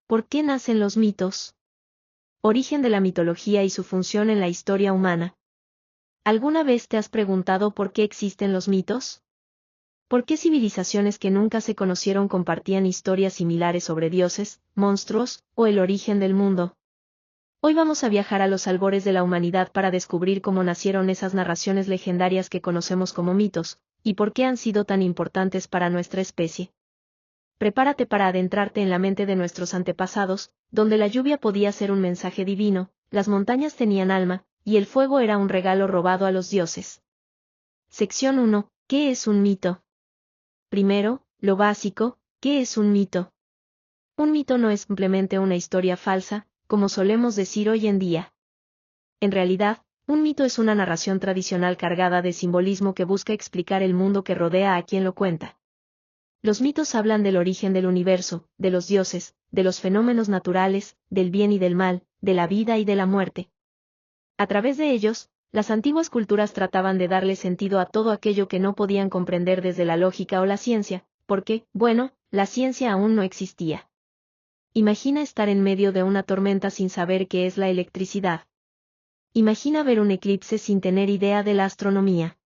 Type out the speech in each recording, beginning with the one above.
¿Por qué nacen los mitos? Origen de la mitología y su función en la historia humana. ¿Alguna vez te has preguntado por qué existen los mitos? ¿Por qué civilizaciones que nunca se conocieron compartían historias similares sobre dioses, monstruos, o el origen del mundo? Hoy vamos a viajar a los albores de la humanidad para descubrir cómo nacieron esas narraciones legendarias que conocemos como mitos, y por qué han sido tan importantes para nuestra especie. Prepárate para adentrarte en la mente de nuestros antepasados, donde la lluvia podía ser un mensaje divino, las montañas tenían alma, y el fuego era un regalo robado a los dioses. Sección 1. ¿Qué es un mito? Primero, lo básico, ¿qué es un mito? Un mito no es simplemente una historia falsa, como solemos decir hoy en día. En realidad, un mito es una narración tradicional cargada de simbolismo que busca explicar el mundo que rodea a quien lo cuenta. Los mitos hablan del origen del universo, de los dioses, de los fenómenos naturales, del bien y del mal, de la vida y de la muerte. A través de ellos, las antiguas culturas trataban de darle sentido a todo aquello que no podían comprender desde la lógica o la ciencia, porque, bueno, la ciencia aún no existía. Imagina estar en medio de una tormenta sin saber qué es la electricidad. Imagina ver un eclipse sin tener idea de la astronomía.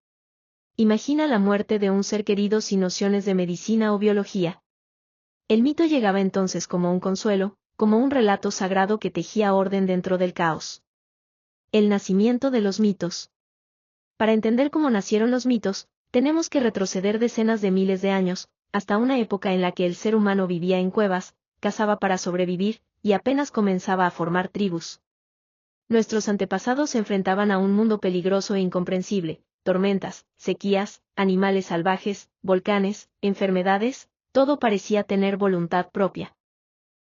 Imagina la muerte de un ser querido sin nociones de medicina o biología. El mito llegaba entonces como un consuelo, como un relato sagrado que tejía orden dentro del caos. El nacimiento de los mitos. Para entender cómo nacieron los mitos, tenemos que retroceder decenas de miles de años, hasta una época en la que el ser humano vivía en cuevas, cazaba para sobrevivir, y apenas comenzaba a formar tribus. Nuestros antepasados se enfrentaban a un mundo peligroso e incomprensible, tormentas, sequías, animales salvajes, volcanes, enfermedades, todo parecía tener voluntad propia.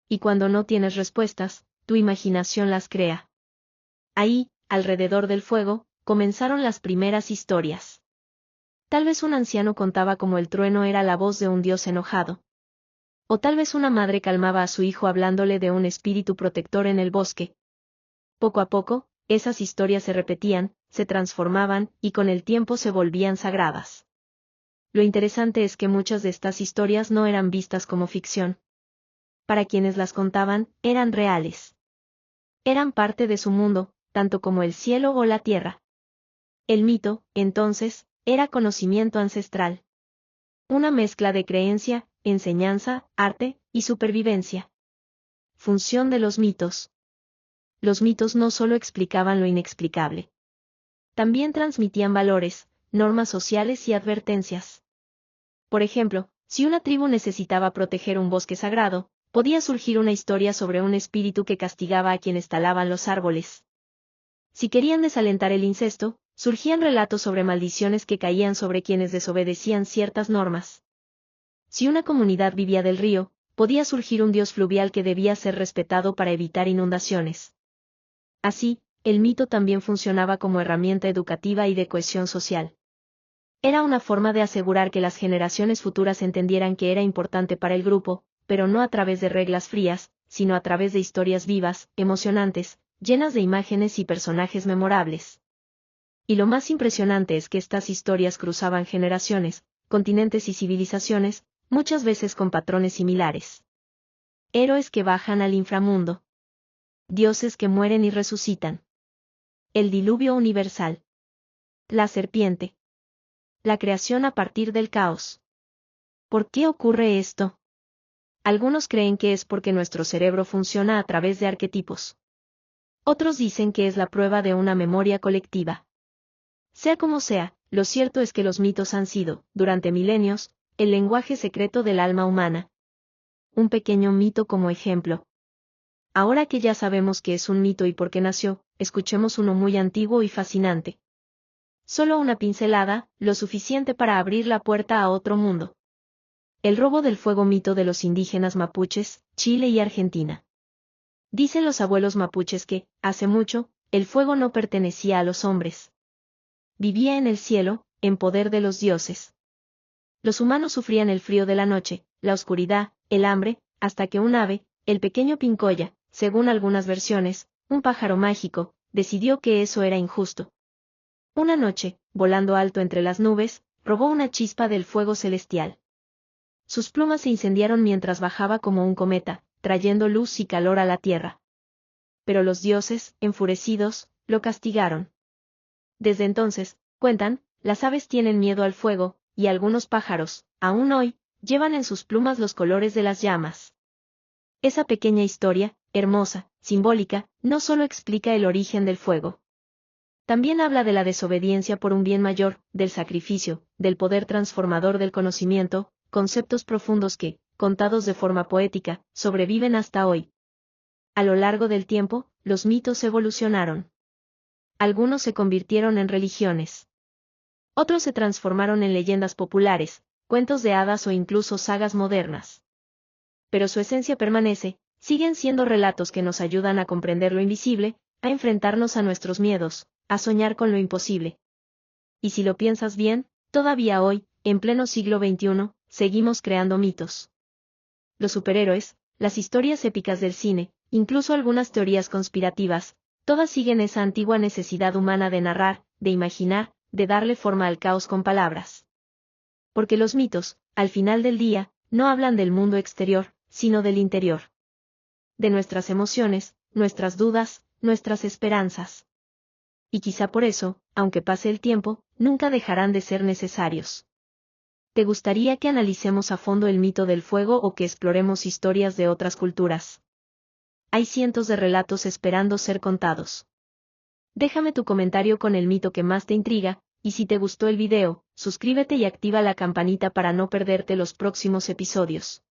Y cuando no tienes respuestas, tu imaginación las crea. Ahí, alrededor del fuego, comenzaron las primeras historias. Tal vez un anciano contaba cómo el trueno era la voz de un dios enojado. O tal vez una madre calmaba a su hijo hablándole de un espíritu protector en el bosque. Poco a poco, esas historias se repetían, se transformaban, y con el tiempo se volvían sagradas. Lo interesante es que muchas de estas historias no eran vistas como ficción. Para quienes las contaban, eran reales. Eran parte de su mundo, tanto como el cielo o la tierra. El mito, entonces, era conocimiento ancestral. Una mezcla de creencia, enseñanza, arte, y supervivencia. Función de los mitos. Los mitos no solo explicaban lo inexplicable. También transmitían valores, normas sociales y advertencias. Por ejemplo, si una tribu necesitaba proteger un bosque sagrado, podía surgir una historia sobre un espíritu que castigaba a quienes talaban los árboles. Si querían desalentar el incesto, surgían relatos sobre maldiciones que caían sobre quienes desobedecían ciertas normas. Si una comunidad vivía del río, podía surgir un dios fluvial que debía ser respetado para evitar inundaciones. Así, el mito también funcionaba como herramienta educativa y de cohesión social. Era una forma de asegurar que las generaciones futuras entendieran que era importante para el grupo, pero no a través de reglas frías, sino a través de historias vivas, emocionantes, llenas de imágenes y personajes memorables. Y lo más impresionante es que estas historias cruzaban generaciones, continentes y civilizaciones, muchas veces con patrones similares. Héroes que bajan al inframundo. Dioses que mueren y resucitan. El diluvio universal. La serpiente. La creación a partir del caos. ¿Por qué ocurre esto? Algunos creen que es porque nuestro cerebro funciona a través de arquetipos. Otros dicen que es la prueba de una memoria colectiva. Sea como sea, lo cierto es que los mitos han sido, durante milenios, el lenguaje secreto del alma humana. Un pequeño mito como ejemplo. Ahora que ya sabemos qué es un mito y por qué nació, escuchemos uno muy antiguo y fascinante. Solo una pincelada, lo suficiente para abrir la puerta a otro mundo. El robo del fuego, mito de los indígenas mapuches, Chile y Argentina. Dicen los abuelos mapuches que, hace mucho, el fuego no pertenecía a los hombres. Vivía en el cielo, en poder de los dioses. Los humanos sufrían el frío de la noche, la oscuridad, el hambre, hasta que un ave, el pequeño pincoya, según algunas versiones, un pájaro mágico, decidió que eso era injusto. Una noche, volando alto entre las nubes, robó una chispa del fuego celestial. Sus plumas se incendiaron mientras bajaba como un cometa, trayendo luz y calor a la tierra. Pero los dioses, enfurecidos, lo castigaron. Desde entonces, cuentan, las aves tienen miedo al fuego, y algunos pájaros, aún hoy, llevan en sus plumas los colores de las llamas. Esa pequeña historia, hermosa, simbólica, no solo explica el origen del fuego. También habla de la desobediencia por un bien mayor, del sacrificio, del poder transformador del conocimiento, conceptos profundos que, contados de forma poética, sobreviven hasta hoy. A lo largo del tiempo, los mitos evolucionaron. Algunos se convirtieron en religiones. Otros se transformaron en leyendas populares, cuentos de hadas o incluso sagas modernas. Pero su esencia permanece, siguen siendo relatos que nos ayudan a comprender lo invisible, a enfrentarnos a nuestros miedos, a soñar con lo imposible. Y si lo piensas bien, todavía hoy, en pleno siglo XXI, seguimos creando mitos. Los superhéroes, las historias épicas del cine, incluso algunas teorías conspirativas, todas siguen esa antigua necesidad humana de narrar, de imaginar, de darle forma al caos con palabras. Porque los mitos, al final del día, no hablan del mundo exterior, sino del interior. De nuestras emociones, nuestras dudas, nuestras esperanzas. Y quizá por eso, aunque pase el tiempo, nunca dejarán de ser necesarios. ¿Te gustaría que analicemos a fondo el mito del fuego o que exploremos historias de otras culturas? Hay cientos de relatos esperando ser contados. Déjame tu comentario con el mito que más te intriga, y si te gustó el video, suscríbete y activa la campanita para no perderte los próximos episodios.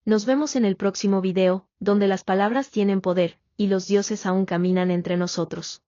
Nos vemos en el próximo video, donde las palabras tienen poder, y los dioses aún caminan entre nosotros.